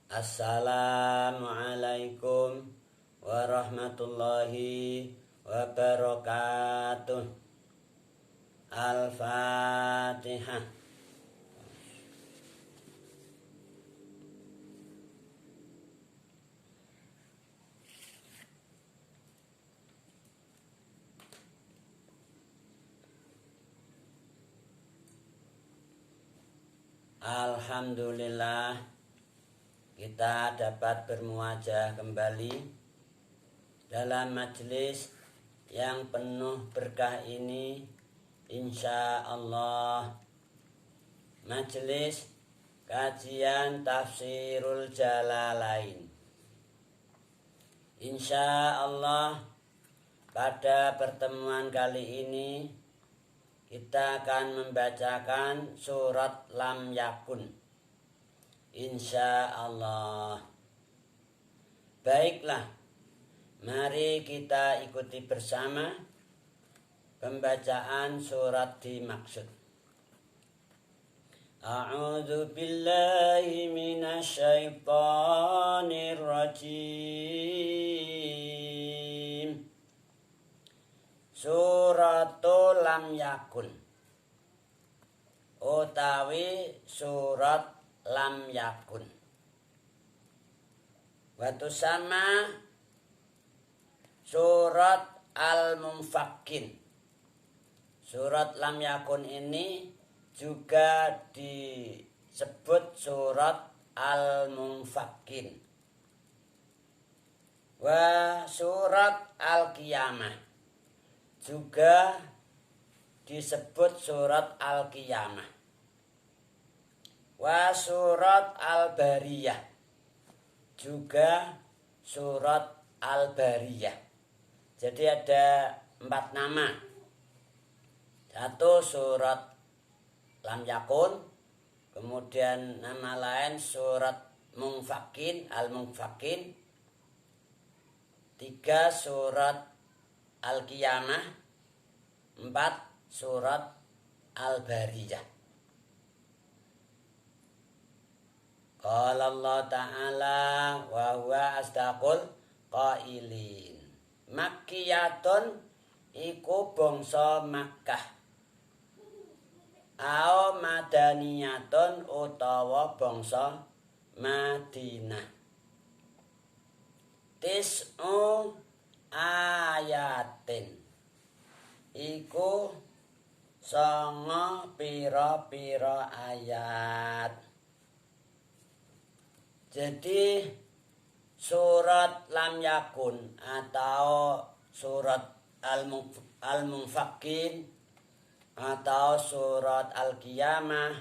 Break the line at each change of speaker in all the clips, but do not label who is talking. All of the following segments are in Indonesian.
Assalamualaikum warahmatullahi wabarakatuh. Al-Fatihah. Alhamdulillah, kita dapat bermuajah kembali dalam majelis yang penuh berkah ini, insya Allah. Majelis kajian Tafsirul Jalalain. Insya Allah, pada pertemuan kali ini kita akan membacakan surat Lam Yakun, insya Allah. Baiklah, mari kita ikuti bersama pembacaan surat dimaksud. A'udzu billahi minasyaitonir rajim. Suratul Lam Yakun utawi surat Lam Yakun. Watu sama surat Al-Munfakin. Surat Lam Yakun ini juga disebut surat Al-Munfakin. Wa surat Al-Qiyamah juga disebut surat Al-Qiyamah. Wa surat Al-Bariyah juga surat Al-Bariyah. Jadi ada 4 nama. Satu surat Lam Yakun, kemudian nama lain surat Munfakin, Al-Munfakin. 3 surat Al-Qiyamah. 4 surat Al-Bariyah. Qala Allah Ta'ala wa huwa asdaqul qailin. Makkiyatun iku bangsa Makkah. Ao madaniyatun utawa bangsa Madinah. Tis'u ayatin iku songo pira-pira ayat. Jadi surat Lam Yakun atau surat Al-Munfakin atau surat Al-Qiyamah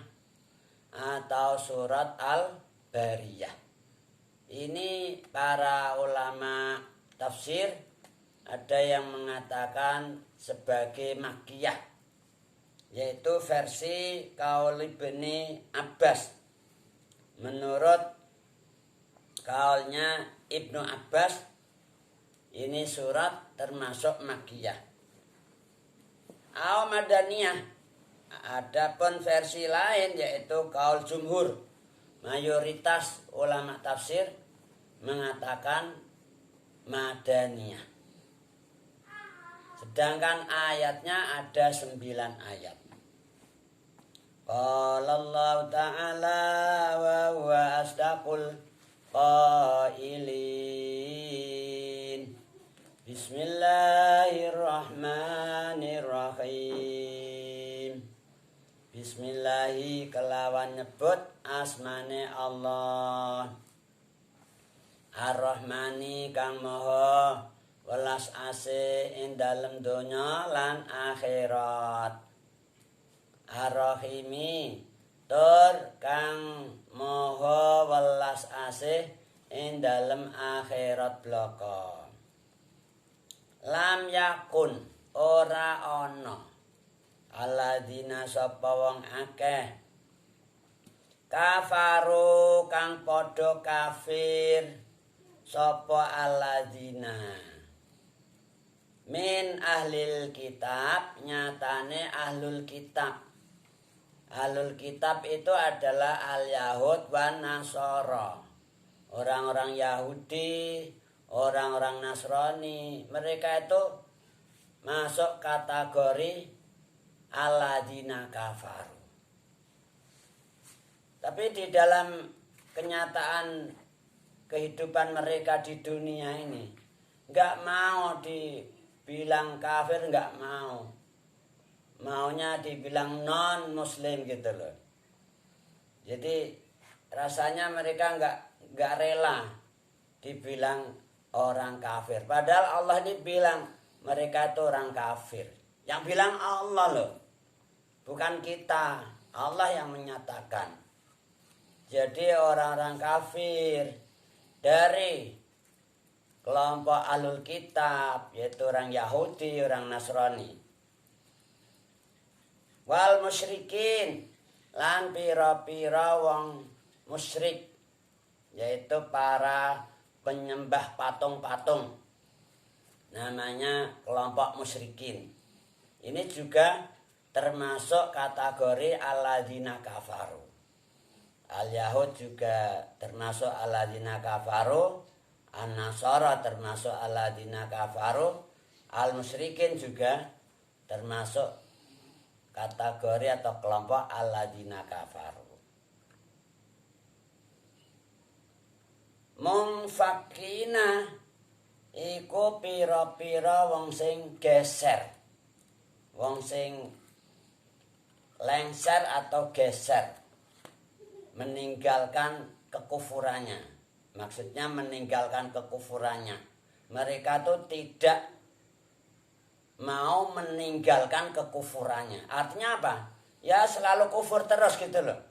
atau surat Al-Bariyah, ini para ulama tafsir ada yang mengatakan sebagai Makkiyah, yaitu versi Qaul Ibni Abbas. Menurut kaulnya Ibnu Abbas, ini surat termasuk Makkiyah. Au Madaniyah. Adapun versi lain yaitu kaul jumhur, mayoritas ulama tafsir mengatakan Madaniyah. Sedangkan ayatnya ada 9 ayat. Qala Allah Ta'ala wa huwa asdaqul qailin. Bismillahirrahmanirrahim. Bismillahi kelawan nyebut asmane Allah. Ar-Rahmani kang maha welas asih ing dalem donya lan akhirat. Ar-Rahimi tur kang maha welas asih ing dalem akhirat blaka. Lam yakun ora ana alladzina sapa wong akeh kafaru kang padha kafir sapa alladzina min ahlil kitab, nyatane ahlul kitab. Ahlul kitab itu adalah al-Yahud wa Nasara. orang-orang Yahudi, orang-orang Nasrani, mereka itu masuk kategori alladzina kafaru. Tapi di dalam kenyataan kehidupan mereka di dunia ini, nggak mau dibilang kafir, nggak mau. Maunya dibilang non muslim gitu loh. Jadi rasanya mereka nggak rela dibilang orang kafir. Padahal Allah ini bilang mereka itu orang kafir. Yang bilang Allah loh, bukan kita. Allah yang menyatakan. Jadi orang-orang kafir dari kelompok ahlul kitab, yaitu orang Yahudi, orang Nasrani. Wal musyrikin, lan pira-pira wong musyrik, yaitu para penyembah patung-patung, namanya kelompok musyrikin. Ini juga termasuk kategori alladzina kafaru. Al-Yahud juga termasuk alladzina kafaru, An-Nasara termasuk alladzina kafaru, Al-Musyrikin juga termasuk kategori atau kelompok alladzina kafaru. Mumfakina iku pira-pira wong sing geser, wong sing lengser atau geser, meninggalkan kekufurannya. Maksudnya meninggalkan kekufurannya. Mereka tuh tidak mau meninggalkan kekufurannya. Artinya apa? Ya selalu kufur terus gitu loh.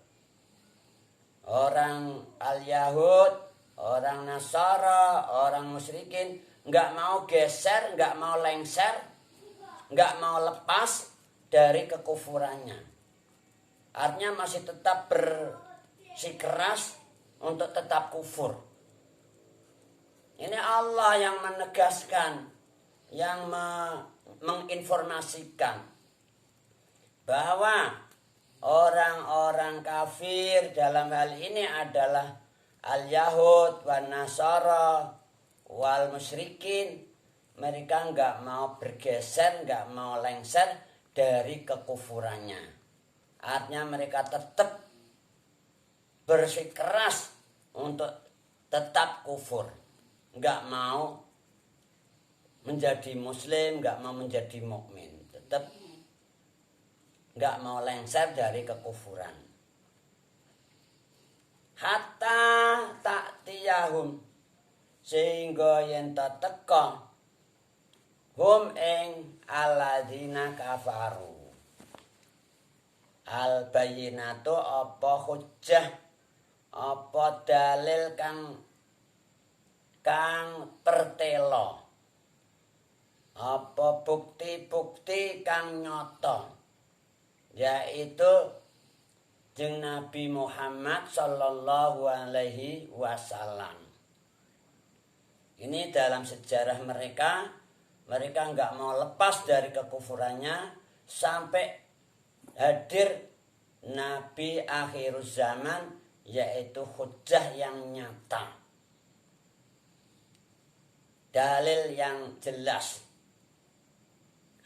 Orang al-Yahud, orang Nasara, orang musyrikin nggak mau geser, nggak mau lengser, nggak mau lepas dari kekufurannya. Artinya masih tetap bersikeras untuk tetap kufur. Ini Allah yang menegaskan, yang menginformasikan bahwa orang-orang kafir dalam hal ini adalah al-Yahud, wan Nasara, wal musyrikin. Mereka nggak mau bergeser, nggak mau lengser dari kekufurannya. Artinya mereka tetap bersikeras untuk tetap kufur, nggak mau menjadi muslim, nggak mau menjadi mukmin, tetap nggak mau lengser dari kekufuran. Hatta ta'tiyahum, sehingga yen teka hum ing alladzina kafaru. Al bayyinatu apa hujjah, apa dalil kang pertelo, apa bukti-bukti kang nyata, yaitu jeung Nabi Muhammad sallallahu alaihi wasallam. Ini dalam sejarah mereka nggak mau lepas dari kekufurannya sampai hadir Nabi akhir zaman, yaitu hujjah yang nyata, dalil yang jelas.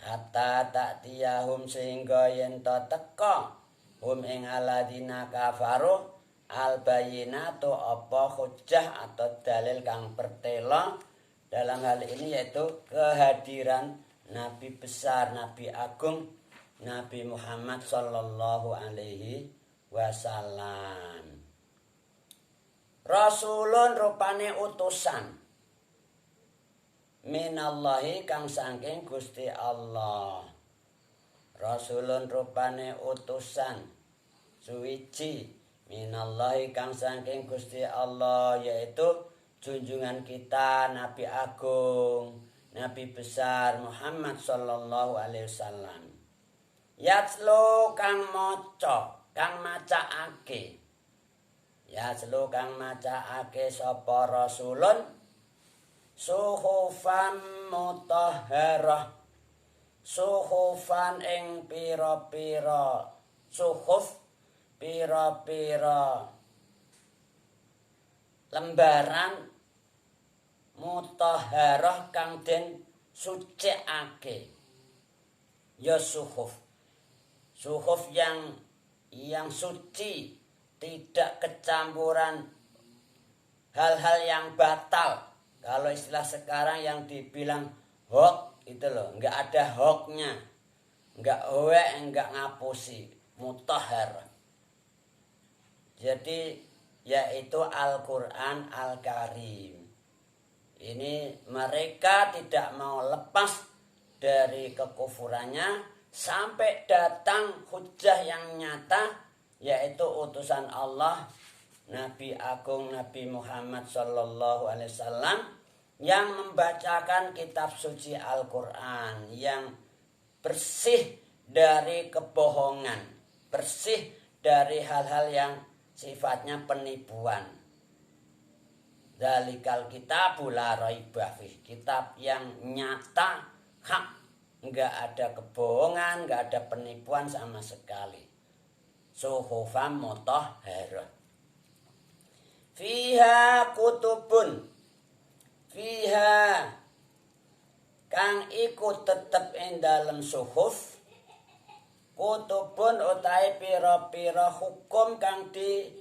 Hatta ta'tiyahum, sehingga yen teka hum ing alladzina kafaru al bayyinatu apa hujjah atau dalil kang pertelo. Dalam hal ini yaitu kehadiran Nabi besar, Nabi agung, Nabi Muhammad sallallahu alaihi wasallam. Rasulun rupane utusan minallahi kang saking Gusti Allah. Rasulun rupane utusan suwiji minallahi kang saking Gusti Allah, yaitu junjungan kita Nabi agung, Nabi besar Muhammad sallallahu alaihi wasallam. Yatslu kang maca, kang macaake. Yatslu kang macaake sapa rasulun suhufan mutahharah. Suhufan ing pira-pira suhuf, pira-pira lembaran mutahharah kang den sucikake. Ya suhuf. Suhuf yang suci, tidak kecampuran hal-hal yang batal. Kalau istilah sekarang yang dibilang hoax itu loh, enggak ada hoaxnya. Enggak hoax, enggak ngapusi, mutahharah. Jadi yaitu Al-Qur'an Al-Karim. Ini mereka tidak mau lepas dari kekufurannya sampai datang hujah yang nyata, yaitu utusan Allah Nabi Agung Nabi Muhammad Sallallahu Alaihi Wasallam yang membacakan kitab suci Al-Quran yang bersih dari kebohongan, bersih dari hal-hal yang sifatnya penipuan. Dzalikal kitabul la raiba fih, kitab yang nyata, hak, enggak ada kebohongan, enggak ada penipuan sama sekali. Suhufan mutahharah. Fiha kutubun, fiha kang iku tetep ing dalem suhuf, kutubun utahe pira-pira hukum kang di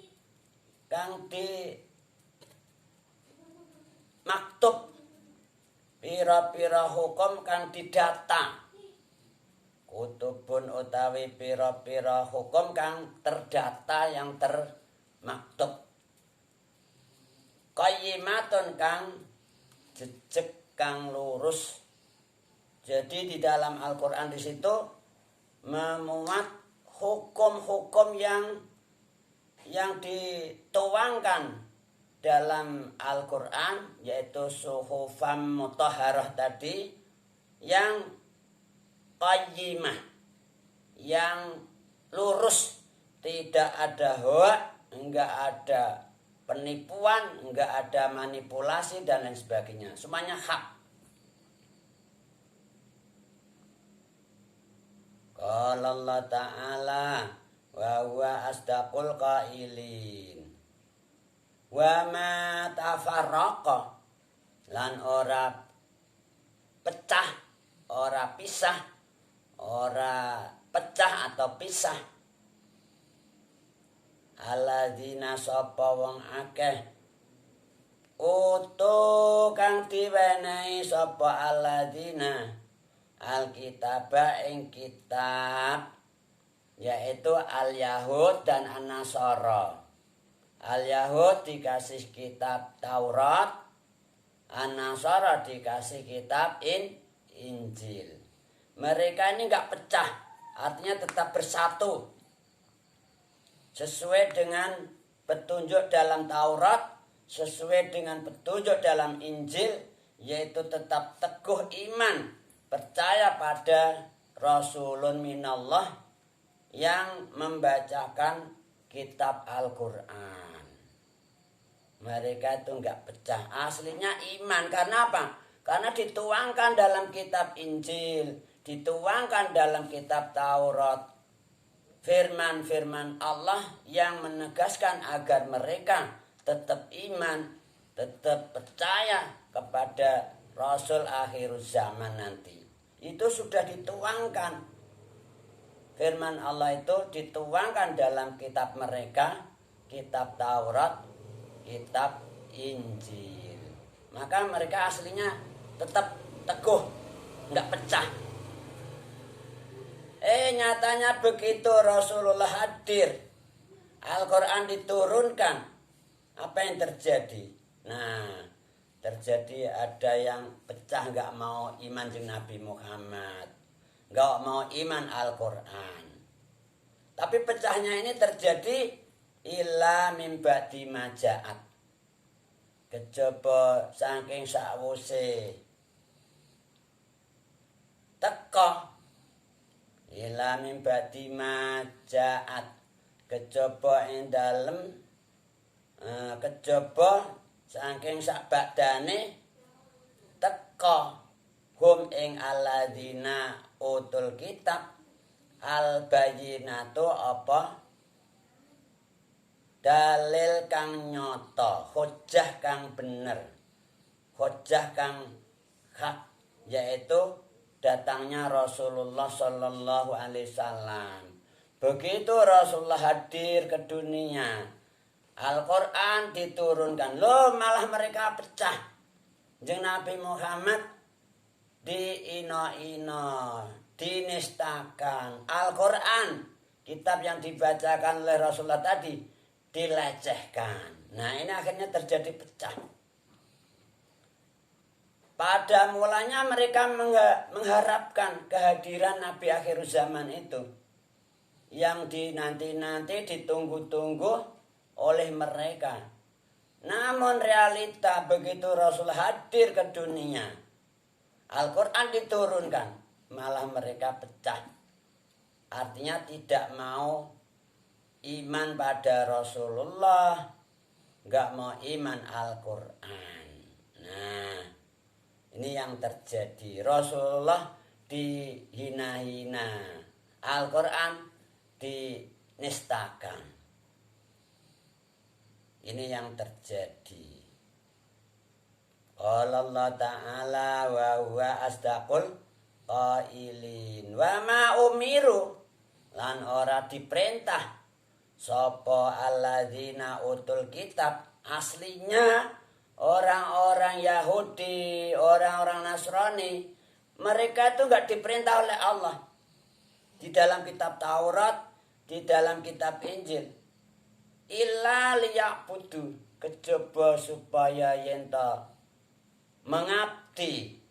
maktub, pira-pira hukum kang didata. Kutubun utawi pira-pira hukum kang terdata yang termaktub. Qayyimatun kang jejeg kang lurus. Jadi di dalam Al-Qur'an di situ memuat hukum-hukum yang dituangkan dalam Al-Qur'an, yaitu suhufam mutahharah tadi, yang qayyimah, yang lurus, tidak ada hoax, enggak ada penipuan, enggak ada manipulasi dan lain sebagainya. Semuanya hak. Qala Allah Ta'ala wa huwa asdaqul qailin. Wa ma tafarraqa, lan ora pecah, ora pisah, ora pecah atau pisah. Alladzina sapa wong akeh utu kang diwenehi sapa alladzina alkitaba ing kitab, yaitu al-Yahud dan an-Nasara. Al-Yahud dikasih kitab Taurat, an-Nasara dikasih kitab Injil. Mereka ini enggak pecah, artinya tetap bersatu. Sesuai dengan petunjuk dalam Taurat, sesuai dengan petunjuk dalam Injil, yaitu tetap teguh iman, percaya pada Rasulun minallah yang membacakan kitab Al-Quran. Mereka itu enggak pecah, aslinya iman. Karena apa? Karena dituangkan dalam kitab Injil, dituangkan dalam kitab Taurat, firman-firman Allah yang menegaskan agar mereka tetap iman, tetap percaya kepada Rasul akhir zaman nanti. Itu sudah dituangkan. Firman Allah itu dituangkan dalam kitab mereka, kitab Taurat, kitab Injil. Maka mereka aslinya tetap teguh, enggak pecah. Nyatanya begitu Rasulullah hadir, Al-Quran diturunkan, apa yang terjadi? Nah, terjadi ada yang pecah, nggak mau iman dengan Nabi Muhammad, nggak mau iman Al-Quran. Tapi pecahnya ini terjadi ila min ba'di majaat, kejaba saking sakwuse teka, ila min ba'di majaat, kejaba ing dalem, kejaba saking sakbadane teka hum ing alladzina utul kitab al bayyinatu apa dalil kang nyata, hujjah kang bener, hujjah kang hak, yaitu datangnya Rasulullah Shallallahu Alaihi Wasallam. Begitu Rasulullah hadir ke dunia, Al-Quran diturunkan, loh malah mereka pecah. Jeung Nabi Muhammad diino-ino, dinistakan. Al-Quran, kitab yang dibacakan oleh Rasulullah tadi, dilecehkan. Nah ini akhirnya terjadi pecah. Pada mulanya mereka mengharapkan kehadiran Nabi akhir zaman itu, yang dinanti-nanti, ditunggu-tunggu oleh mereka. Namun realita begitu Rasul hadir ke dunia, Al-Quran diturunkan, malah mereka pecah. Artinya tidak mau iman pada Rasulullah, gak mau iman Al-Quran. Nah, ini yang terjadi. Rasulullah dihina-hina, Al-Quran dinistakan. Ini yang terjadi. Qala Allah Ta'ala wa huwa asdaqul qailin. Wa ma umiru, lan ora diperintah sapa alladzina utul kitab, aslinya orang-orang Yahudi, orang-orang Nasrani, mereka itu enggak diperintah oleh Allah. Di dalam kitab Taurat, di dalam kitab Injil, illa liya'budu, kejaba supaya yenta mengabdi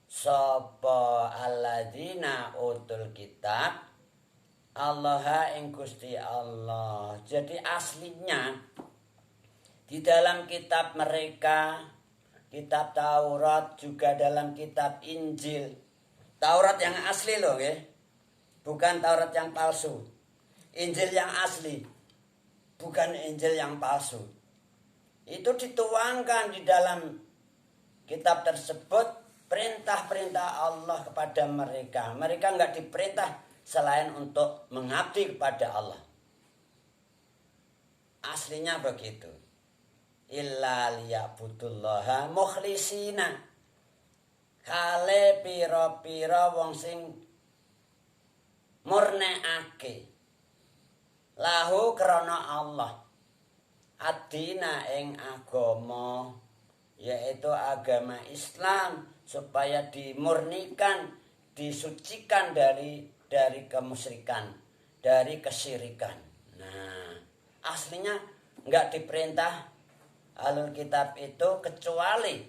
sapa alladzina utul kitab Allah ing Gusti Allah. Jadi aslinya di dalam kitab mereka, kitab Taurat, juga dalam kitab Injil. Taurat yang asli loh ya, bukan Taurat yang palsu. Injil yang asli, bukan Injil yang palsu. Itu dituangkan di dalam kitab tersebut perintah-perintah Allah kepada mereka. Mereka enggak diperintah selain untuk mengabdi kepada Allah. Aslinya begitu. Illa liya'budullaha mukhlisina, kale pira-pira wong sing murneake lahu krana Allah adina ing agama, yaitu agama Islam, supaya dimurnikan, disucikan dari kemusyrikan, dari kesyirikan. Nah, aslinya enggak diperintah Ahlul Kitab itu kecuali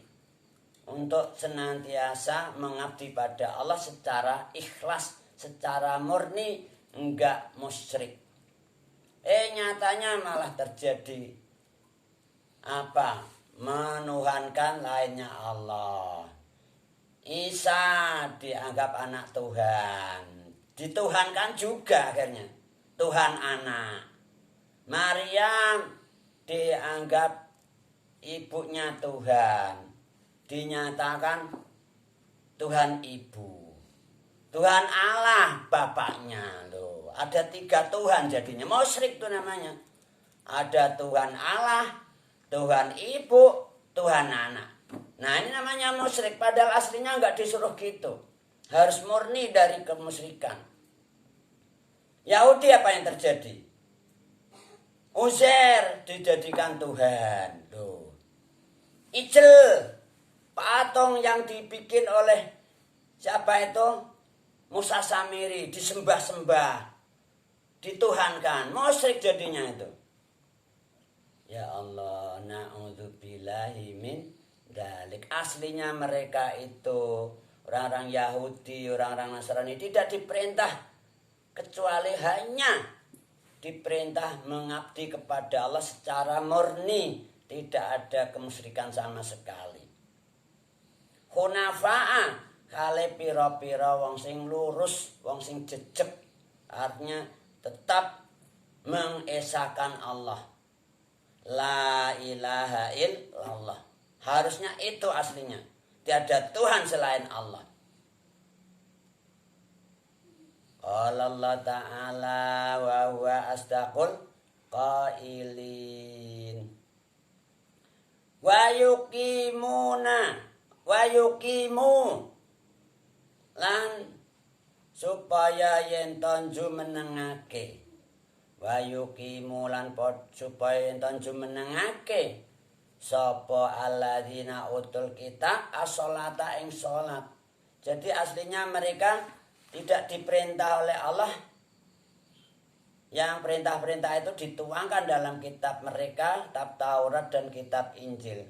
untuk senantiasa mengabdi pada Allah secara ikhlas, secara murni, enggak musyrik. Nyatanya malah terjadi apa? Menuhankan lainnya Allah. Isa dianggap anak Tuhan, dituhankan juga akhirnya, Tuhan anak. Maryam dianggap ibunya Tuhan, dinyatakan Tuhan ibu. Tuhan Allah bapaknya loh. Ada 3 Tuhan jadinya. Musyrik itu namanya. Ada Tuhan Allah, Tuhan ibu, Tuhan anak. Nah ini namanya musyrik. Padahal aslinya enggak disuruh gitu. Harus murni dari kemusyrikan. Yahudi apa yang terjadi? Uzair dijadikan Tuhan. Loh. Ijel, patung yang dibikin oleh siapa itu? Musa Samiri, disembah-sembah, dituhankan, musyrik jadinya itu. Ya Allah, na'udzubillahi min dzalik. Aslinya mereka itu orang-orang Yahudi, orang-orang Nasrani tidak diperintah kecuali hanya diperintah mengabdi kepada Allah secara murni, tidak ada kemusyrikan sama sekali. Hunafa'a, kale pira-pira wong sing lurus, wong sing jejeg, artinya tetap mengesahkan Allah. La ilaha illallah. Harusnya itu aslinya. Tiada Tuhan selain Allah. Qala Allah Ta'ala wa huwa asdaqul qailin wa yuqimu lan supaya yen ton jumenengake wa yuqimu lan supaya yen ton jumenengake sapa alladzina utul kitab as-sholata ing salat. Jadi aslinya mereka tidak diperintah oleh Allah. Yang perintah-perintah itu dituangkan dalam kitab mereka, kitab Taurat dan kitab Injil.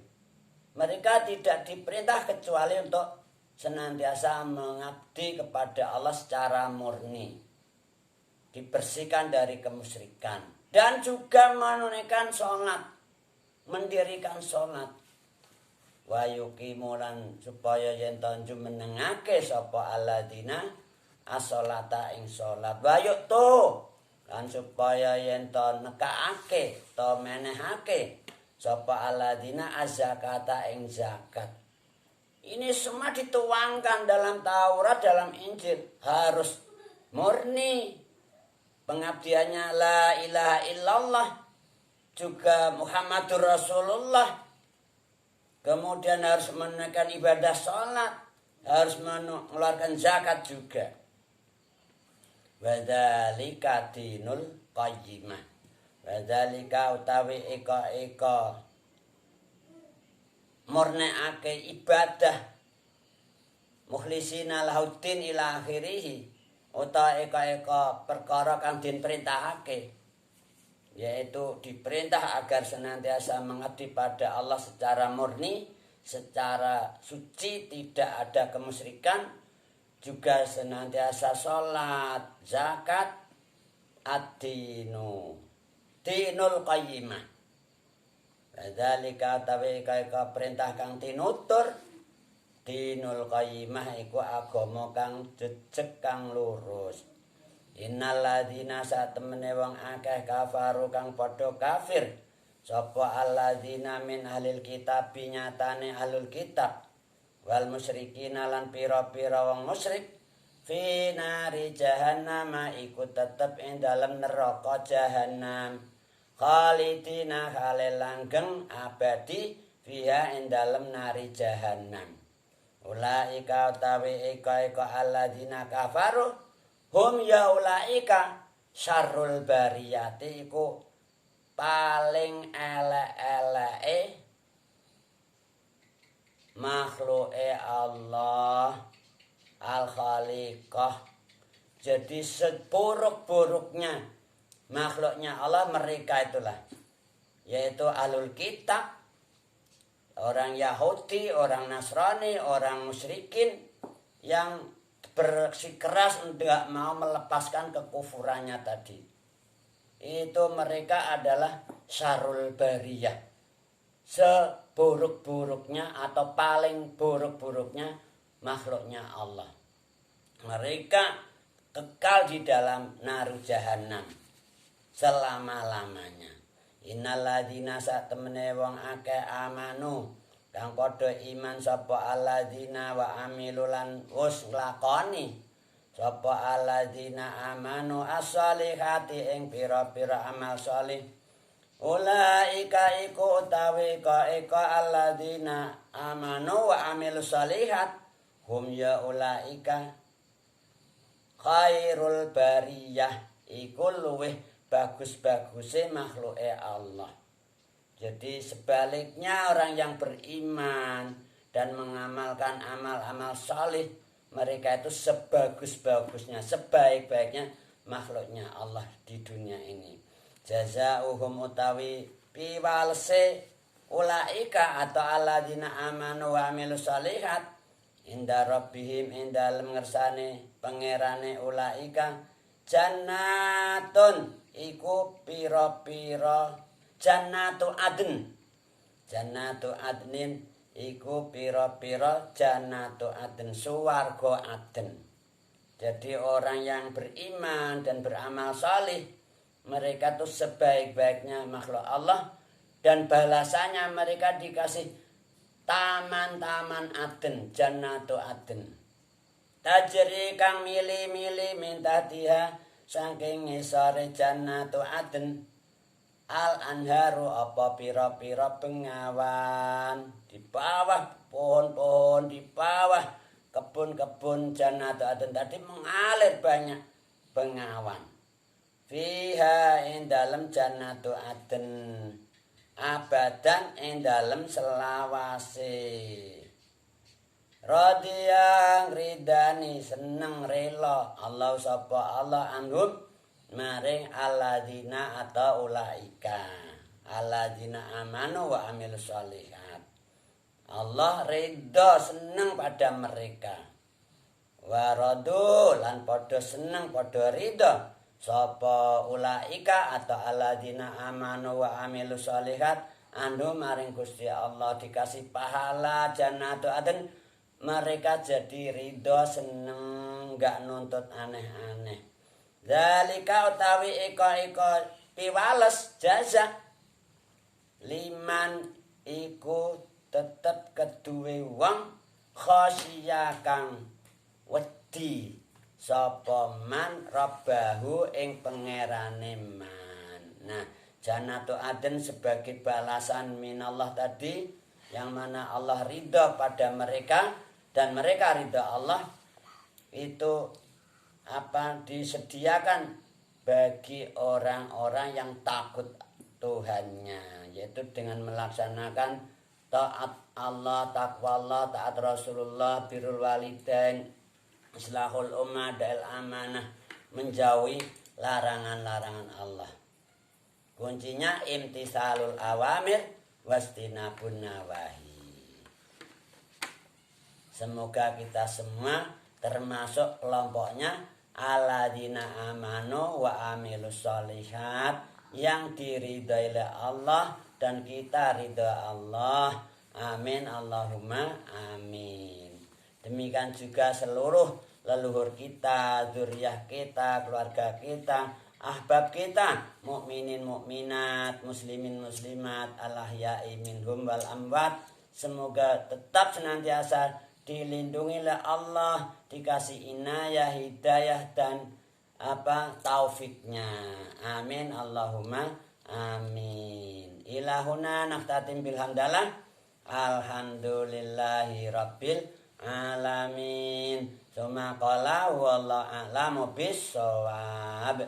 Mereka tidak diperintah kecuali untuk senantiasa mengabdi kepada Allah secara murni. Dibersihkan dari kemusyrikan. Dan juga menunaikan sholat. Mendirikan sholat. Wa yuqimulan supaya yen tanju menengake sapa alladzina as-sholata ing sholat. Wa yu'tu lan supaya yen to nekaake to menehake sapa alladzina az-zakata ing zakat. Ini semua dituangkan dalam Taurat, dalam Injil. Harus murni pengabdiannya la ilaha illallah, juga Muhammadur Rasulullah. Kemudian harus menunaikan ibadah sholat, harus mengeluarkan zakat juga. Wadzalika dinul qayyimah. Wadzalika utawi eka murniake ibadah mukhlisina lahuddin ila akhirih, utawa eka perkara kang den perintahake, yaitu diperintah agar senantiasa mengabdi pada Allah secara murni, secara suci, tidak ada kemusyrikan, juga senantiasa sholat, zakat, ad-dinu dinul qayyimah. Dzalika tawi kaya perintah kang tinutur dinul qayyimah iku agama kang jejeg kang lurus. Innal ladzina satemene wong akeh kafaru kang padha kafir sapa alladzina min ahlil kitab nyatane ahlul kitab wal musyrikin lan pira-pira wong musyrik fi nari jahannam iku tetep ing dalem neraka jahanam khalidina hale langgeng abadi fiha ing dalem nari jahanam. Ulaika utawi ika alladzina kafaru hum ya ulaika syarrul bariyati iku paling elek-eleke makhluke Allah al-khaliqah. Jadi seburuk-buruknya makhluknya Allah mereka itulah, yaitu ahlul kitab, orang Yahudi, orang Nasrani, orang musyrikin yang bersikeras tidak mau melepaskan kekufurannya tadi. Itu mereka adalah syarrul bariyah, seburuk-buruknya atau paling buruk-buruknya makhluknya Allah. Mereka kekal di dalam naru jahanam selama-lamanya. Innalladzina satemene wong akeh amanu kang padha iman sapa alladzina wa amilulan wis nglakoni sapa alladzina amanu as-solihati ing pira-pira amal salih. Ulaika iku utawi ka alladzina amanu wa amilus solihat hum ya ulaika khairul bariyah, iku luweh bagus-baguse makhluke Allah. Jadi sebaliknya orang yang beriman dan mengamalkan amal-amal salih, mereka itu sebagus-bagusnya, sebaik-baiknya makhluknya Allah di dunia ini. Jazaohum utawi piwalse ulaika atau alladzina amanu wa amilus shalihat inda rabbihim indalem ngersane pangerane ulaika jannatun iku pira-pira Jannatu adn. Jannatu adnin iku pira-pira jannatu adn, suwarga adn. Jadi orang yang beriman dan beramal salih, mereka tuh sebaik-baiknya makhluk Allah, dan balasannya mereka dikasih taman-taman adn, jannatu adn. Tajri kang mili-mili minta dia saking ngisore jannatu adn al anharu apa pira-pira bengawan di bawah pohon-pohon, di bawah kebun-kebun Jannatu Adn tadi mengalir banyak bengawan. Fiha ing dalem Jannatu Adn abadan ing dalem selawase. Radiyang ridani seneng rela Allah sapa Allah anhum maring alladzina atau ulaika alladzina amanu wa amilus sholihat. Allah ridha seneng pada mereka. Wa radu lan padha seneng padha ridha sapa ulaika atau alladzina amanu wa amilus sholihat anhum maring Gusti Allah dikasih pahala Jannatu Adn. Mereka jadi ridho seneng gak nuntut aneh-aneh. Zalika utawi iko piwales jaza liman iku tetep keduwe wong khosya kang wedi sapa man rabbahu ing pangerane man. Nah, Jannatu Adn sebagai balasan minallah tadi yang mana Allah ridha pada mereka dan mereka ridha Allah itu disediakan bagi orang-orang yang takut Tuhannya, yaitu dengan melaksanakan taat Allah, takwa Allah, taat Rasulullah, birrul walidain, islahul ummah, da'il amanah, menjauhi larangan-larangan Allah. Kuncinya imtisalul awamir wastinabun nawahi. Semoga kita semua termasuk kelompoknya alladzina amanu wa amilus sholihat yang diridhai oleh Allah dan kita ridha Allah. Amin Allahumma amin. Demikian juga seluruh leluhur kita, zuriyah kita, keluarga kita, ahbab kita, mukminin mukminat, muslimin muslimat, al-ahya'i minhum wal amwat, semoga tetap senantiasa dilindungi oleh Allah, dikasih inayah, hidayah dan taufiknya. Amin Allahumma amin. Ilahuna naftatim bilhamdalah. Alhamdulillahi rabbil alamin. Tsumma qala wallahu a'lamu bis-shawab.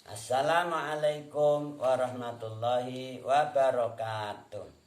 Assalamualaikum warahmatullahi wabarakatuh.